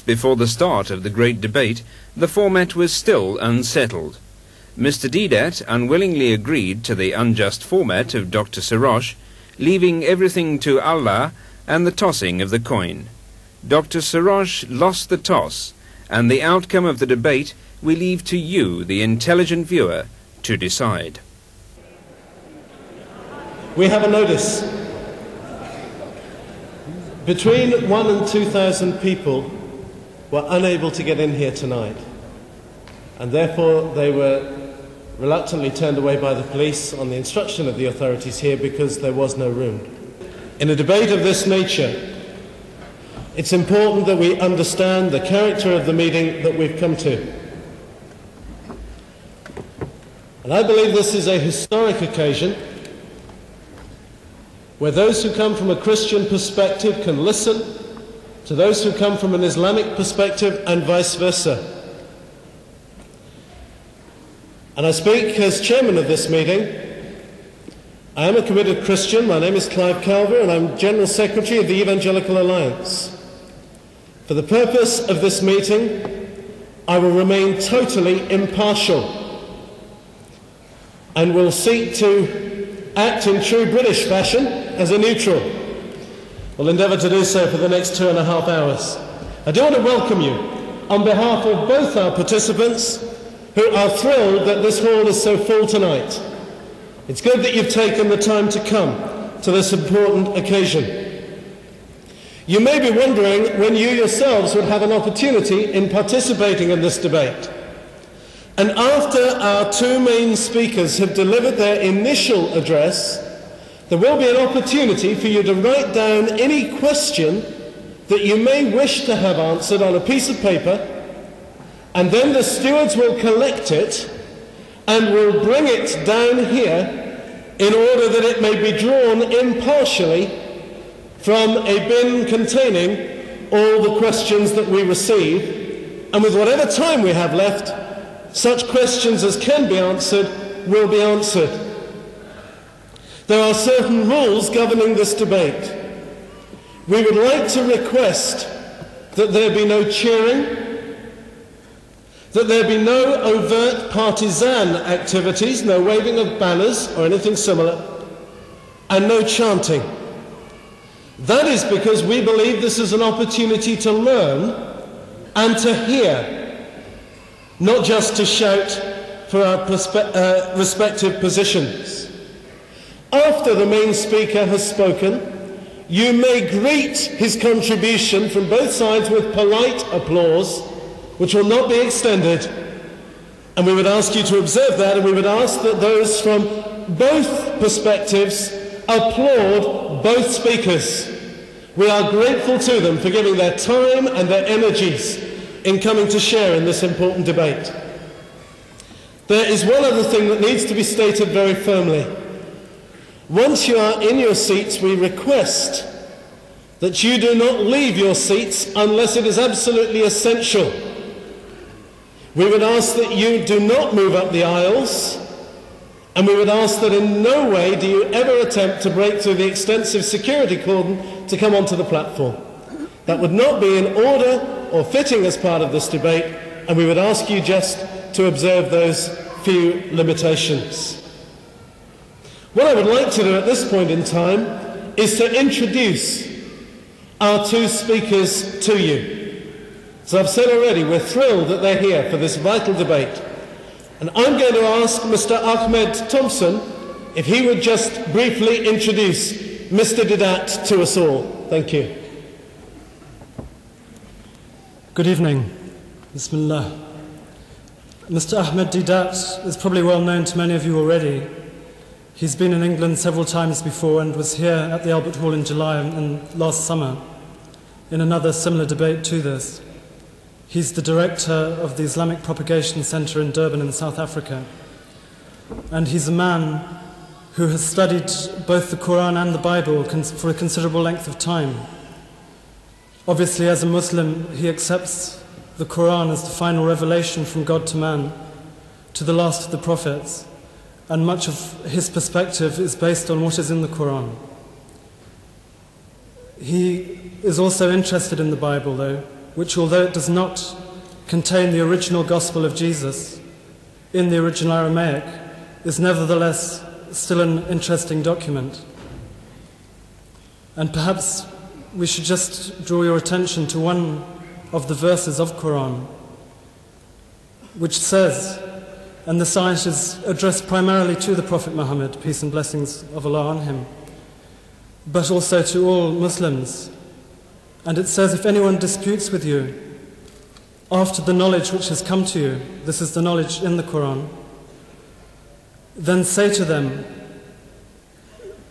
minutes before the start of the great debate, the format was still unsettled. Mr. Deedat unwillingly agreed to the unjust format of Dr. Shorrosh, leaving everything to Allah and the tossing of the coin. Dr. Shorrosh lost the toss, and the outcome of the debate we leave to you, the intelligent viewer, to decide. We have a notice. Between 1,000 and 2,000 people were unable to get in here tonight, and therefore they were reluctantly turned away by the police on the instruction of the authorities here because there was no room. In a debate of this nature, it's important that we understand the character of the meeting that we've come to. And I believe this is a historic occasion where those who come from a Christian perspective can listen to those who come from an Islamic perspective and vice versa. And I speak as chairman of this meeting. I am a committed Christian. My name is Clive Calver and I'm General Secretary of the Evangelical Alliance. For the purpose of this meeting, I will remain totally impartial and will seek to act in true British fashion as a neutral. We'll endeavour to do so for the next 2.5 hours. I do want to welcome you on behalf of both our participants who are thrilled that this hall is so full tonight. It's good that you've taken the time to come to this important occasion. You may be wondering when you yourselves would have an opportunity in participating in this debate. And after our two main speakers have delivered their initial address, there will be an opportunity for you to write down any question that you may wish to have answered on a piece of paper, and then the stewards will collect it and will bring it down here in order that it may be drawn impartially from a bin containing all the questions that we receive, and with whatever time we have left, such questions as can be answered will be answered. There are certain rules governing this debate. We would like to request that there be no cheering, that there be no overt partisan activities, no waving of banners or anything similar, and no chanting. That is because we believe this is an opportunity to learn and to hear, not just to shout for our respective positions. After the main speaker has spoken, you may greet his contribution from both sides with polite applause, which will not be extended. And we would ask you to observe that, and we would ask that those from both perspectives applaud both speakers. We are grateful to them for giving their time and their energies in coming to share in this important debate. There is one other thing that needs to be stated very firmly. Once you are in your seats, we request that you do not leave your seats unless it is absolutely essential. We would ask that you do not move up the aisles, and we would ask that in no way do you ever attempt to break through the extensive security cordon to come onto the platform. That would not be in order or fitting as part of this debate, and we would ask you just to observe those few limitations. What I would like to do at this point in time is to introduce our two speakers to you. So I've said already, we're thrilled that they're here for this vital debate. And I'm going to ask Mr. Ahmed Thompson if he would just briefly introduce Mr. Deedat to us all. Thank you. Good evening. Bismillah. Mr. Ahmed Deedat is probably well known to many of you already. He's been in England several times before and was here at the Albert Hall in July and last summer in another similar debate to this. He's the director of the Islamic Propagation Centre in Durban in South Africa. And he's a man who has studied both the Quran and the Bible for a considerable length of time. Obviously, as a Muslim, he accepts the Quran as the final revelation from God to man, to the last of the prophets, and much of his perspective is based on what is in the Quran. He is also interested in the Bible, though, which, although it does not contain the original gospel of Jesus in the original Aramaic, is nevertheless still an interesting document. And perhaps we should just draw your attention to one of the verses of Quran, which says, and this ayat is addressed primarily to the Prophet Muhammad, peace and blessings of Allah on him, but also to all Muslims. And it says, if anyone disputes with you after the knowledge which has come to you, this is the knowledge in the Quran, then say to them,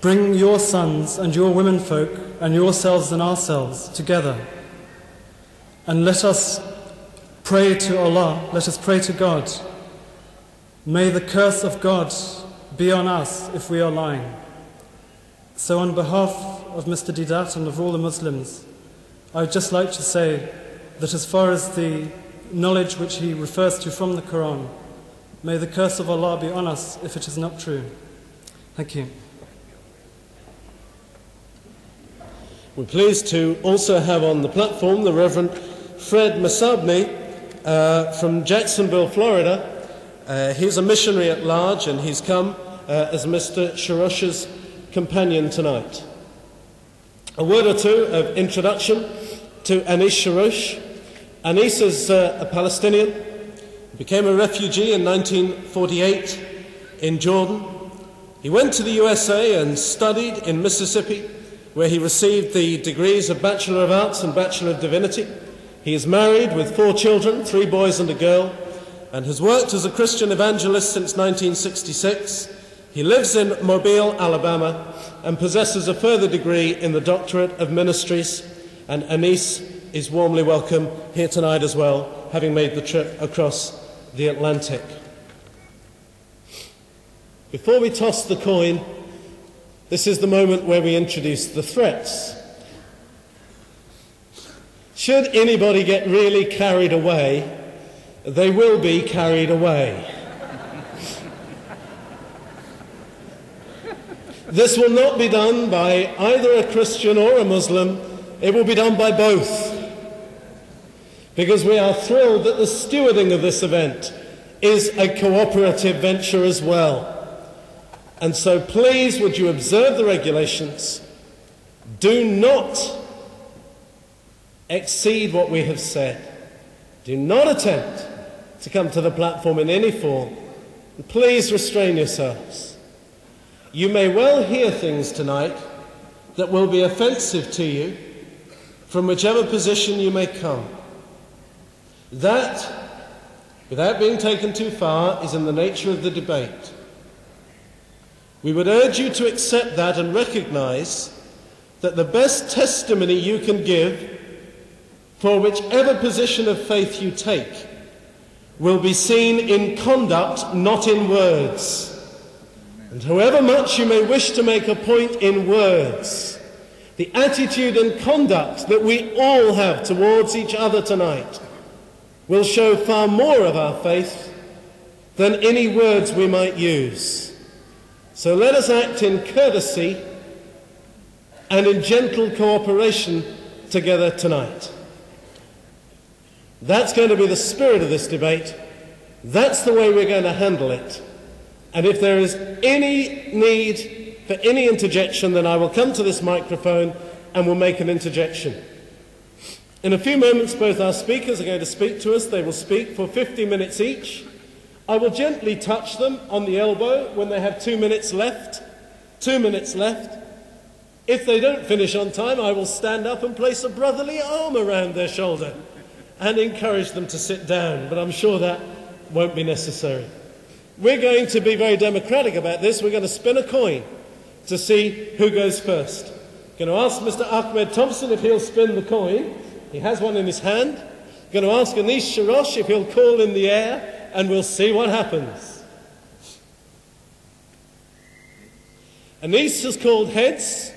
bring your sons and your womenfolk and yourselves and ourselves together, and let us pray to Allah, let us pray to God. May the curse of God be on us if we are lying. So on behalf of Mr. Deedat and of all the Muslims, I would just like to say that as far as the knowledge which he refers to from the Quran, may the curse of Allah be on us if it is not true. Thank you. We're pleased to also have on the platform the Reverend Fred Masabni from Jacksonville, Florida. He's a missionary at large, and he's come as Mr. Shorrosh's companion tonight. A word or two of introduction to Anis Shorrosh. Anis is a Palestinian, became a refugee in 1948 in Jordan. He went to the USA and studied in Mississippi, where he received the degrees of Bachelor of Arts and Bachelor of Divinity. He is married with 4 children, 3 boys and a girl, and has worked as a Christian evangelist since 1966. He lives in Mobile, Alabama, and possesses a further degree in the Doctorate of Ministries. And Anis is warmly welcome here tonight as well, having made the trip across the Atlantic. Before we toss the coin, this is the moment where we introduce the threats. Should anybody get really carried away, they will be carried away. This will not be done by either a Christian or a Muslim. It will be done by both. Because we are thrilled that the stewarding of this event is a cooperative venture as well. And so please, would you observe the regulations? Do not exceed what we have said. Do not attempt to come to the platform in any form. And please restrain yourselves. You may well hear things tonight that will be offensive to you from whichever position you may come. That, without being taken too far, is in the nature of the debate. We would urge you to accept that and recognize that the best testimony you can give for whichever position of faith you take will be seen in conduct, not in words. And however much you may wish to make a point in words, the attitude and conduct that we all have towards each other tonight will show far more of our faith than any words we might use. So let us act in courtesy and in gentle cooperation together tonight. That's going to be the spirit of this debate. That's the way we're going to handle it. And if there is any need for any interjection, then I will come to this microphone and will make an interjection. In a few moments, both our speakers are going to speak to us. They will speak for 50 minutes each. I will gently touch them on the elbow when they have 2 minutes left. 2 minutes left. If they don't finish on time, I will stand up and place a brotherly arm around their shoulder and encourage them to sit down, but I'm sure that won't be necessary. We're going to be very democratic about this. We're going to spin a coin to see who goes first. I'm going to ask Mr. Ahmed Thompson if he'll spin the coin. He has one in his hand. I'm going to ask Anis Shorrosh if he'll call in the air, and we'll see what happens. Anis has called heads,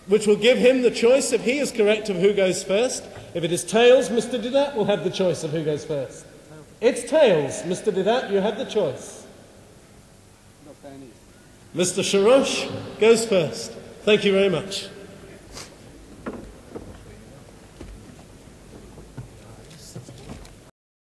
which will give him the choice, if he is correct, of who goes first. If it is tails, Mr. Deedat will have the choice of who goes first. It's tails. Mr. Deedat, you have the choice. Mr. Shorrosh goes first. Thank you very much.